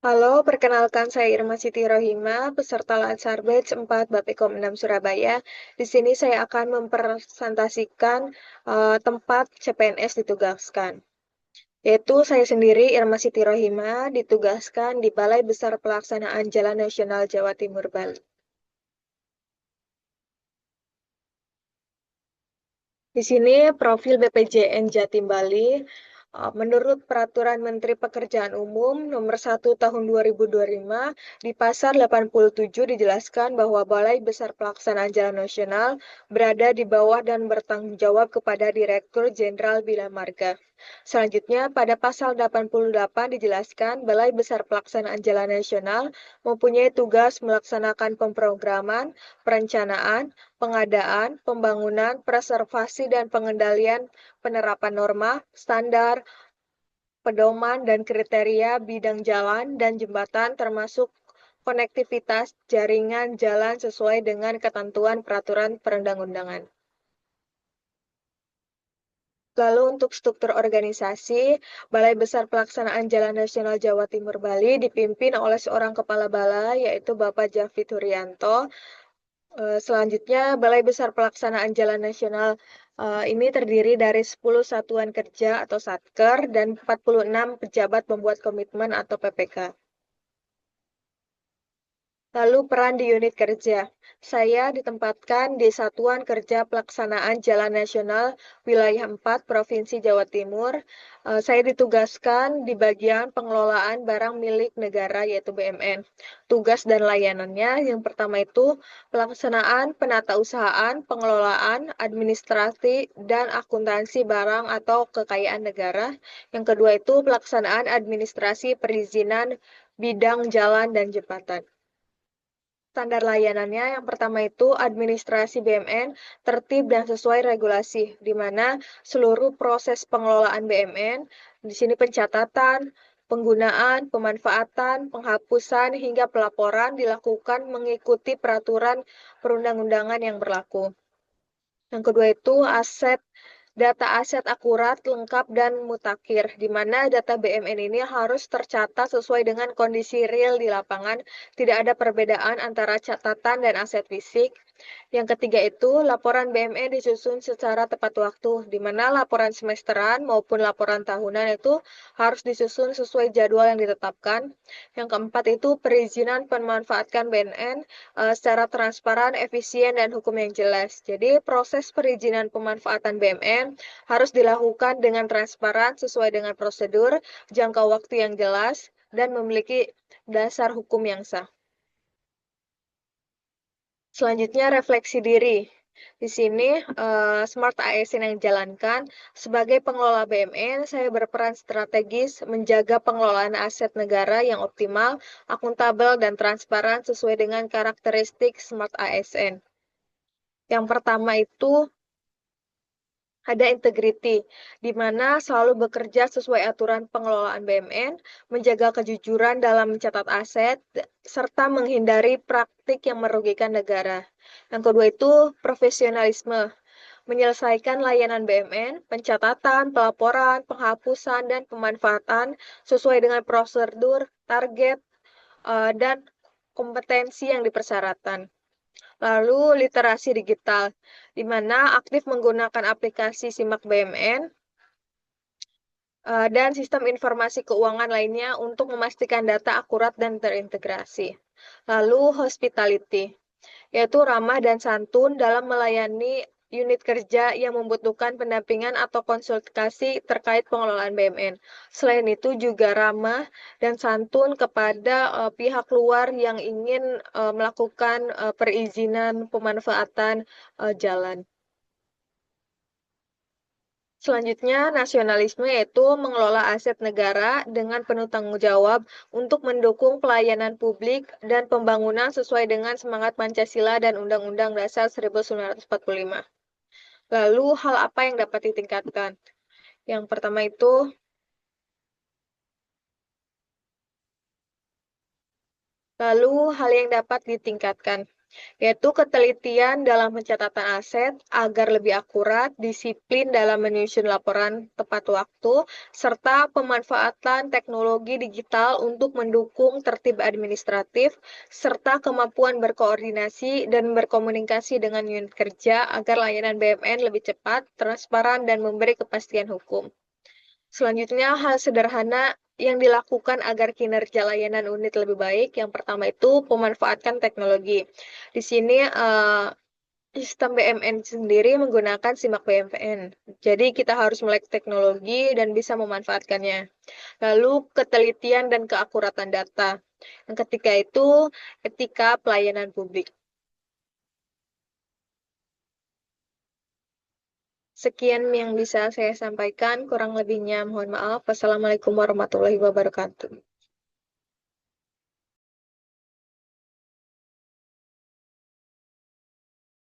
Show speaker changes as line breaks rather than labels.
Halo, perkenalkan saya Irma Siti Rohima, peserta Lansar Batch 4 Bapekom 6 Surabaya. Di sini saya akan mempresentasikan tempat CPNS ditugaskan. Yaitu saya sendiri, Irma Siti Rohima, ditugaskan di Balai Besar Pelaksanaan Jalan Nasional Jawa Timur, Bali. Di sini profil BPJN Jatim Bali, menurut Peraturan Menteri Pekerjaan Umum Nomor 1 Tahun 2025, di Pasar 87 dijelaskan bahwa Balai Besar Pelaksanaan Jalan Nasional berada di bawah dan bertanggung jawab kepada Direktur Jenderal Bina Marga. Selanjutnya, pada pasal 88 dijelaskan Balai Besar Pelaksanaan Jalan Nasional mempunyai tugas melaksanakan pemrograman, perencanaan, pengadaan, pembangunan, preservasi, dan pengendalian penerapan norma, standar, pedoman, dan kriteria bidang jalan dan jembatan termasuk konektivitas jaringan jalan sesuai dengan ketentuan peraturan perundang-undangan. Lalu untuk struktur organisasi, Balai Besar Pelaksanaan Jalan Nasional Jawa Timur Bali dipimpin oleh seorang kepala balai, yaitu Bapak Jafit Huryanto. Selanjutnya, Balai Besar Pelaksanaan Jalan Nasional ini terdiri dari 10 satuan kerja atau satker dan 46 pejabat pembuat komitmen atau PPK. Lalu peran di unit kerja. Saya ditempatkan di Satuan Kerja Pelaksanaan Jalan Nasional Wilayah 4 Provinsi Jawa Timur. Saya ditugaskan di bagian pengelolaan barang milik negara yaitu BMN. Tugas dan layanannya yang pertama itu pelaksanaan penatausahaan, pengelolaan, administrasi, dan akuntansi barang atau kekayaan negara. Yang kedua itu pelaksanaan administrasi perizinan bidang jalan dan jembatan. Standar layanannya yang pertama itu administrasi BMN tertib dan sesuai regulasi, di mana seluruh proses pengelolaan BMN, di sini pencatatan, penggunaan, pemanfaatan, penghapusan, hingga pelaporan dilakukan mengikuti peraturan perundang-undangan yang berlaku. Yang kedua itu data aset akurat, lengkap, dan mutakhir, di mana data BMN ini harus tercatat sesuai dengan kondisi real di lapangan, tidak ada perbedaan antara catatan dan aset fisik. Yang ketiga itu, laporan BMN disusun secara tepat waktu, di mana laporan semesteran maupun laporan tahunan itu harus disusun sesuai jadwal yang ditetapkan. Yang keempat itu, perizinan pemanfaatkan BNN secara transparan, efisien, dan hukum yang jelas. Jadi, proses perizinan pemanfaatan BMN harus dilakukan dengan transparan sesuai dengan prosedur, jangka waktu yang jelas, dan memiliki dasar hukum yang sah. Selanjutnya, refleksi diri. Di sini, Smart ASN yang dijalankan. Sebagai pengelola BMN, saya berperan strategis menjaga pengelolaan aset negara yang optimal, akuntabel, dan transparan sesuai dengan karakteristik Smart ASN. Yang pertama itu ada integriti, di mana selalu bekerja sesuai aturan pengelolaan BMN, menjaga kejujuran dalam mencatat aset, serta menghindari praktik yang merugikan negara. Yang kedua itu profesionalisme, menyelesaikan layanan BMN, pencatatan, pelaporan, penghapusan, dan pemanfaatan sesuai dengan prosedur, target, dan kompetensi yang dipersyaratkan. Lalu literasi digital, di mana aktif menggunakan aplikasi Simak BMN dan sistem informasi keuangan lainnya untuk memastikan data akurat dan terintegrasi. Lalu hospitality, yaitu ramah dan santun dalam melayani unit kerja yang membutuhkan pendampingan atau konsultasi terkait pengelolaan BMN. Selain itu juga ramah dan santun kepada pihak luar yang ingin melakukan perizinan pemanfaatan jalan. Selanjutnya, nasionalisme yaitu mengelola aset negara dengan penuh tanggung jawab untuk mendukung pelayanan publik dan pembangunan sesuai dengan semangat Pancasila dan Undang-Undang Dasar 1945. Lalu, hal apa yang dapat ditingkatkan? Yang pertama itu, hal yang dapat ditingkatkan. yaitu ketelitian dalam pencatatan aset agar lebih akurat, disiplin dalam menyusun laporan tepat waktu, serta pemanfaatan teknologi digital untuk mendukung tertib administratif, serta kemampuan berkoordinasi dan berkomunikasi dengan unit kerja agar layanan BUMN lebih cepat, transparan, dan memberi kepastian hukum. Selanjutnya, hal sederhana yang dilakukan agar kinerja layanan unit lebih baik, yang pertama itu pemanfaatkan teknologi. Di sini, sistem BMN sendiri menggunakan Simak BMN. Jadi kita harus melek teknologi dan bisa memanfaatkannya. Lalu ketelitian dan keakuratan data. Yang ketiga itu etika pelayanan publik. Sekian yang bisa saya sampaikan, kurang lebihnya mohon maaf. Wassalamualaikum warahmatullahi wabarakatuh.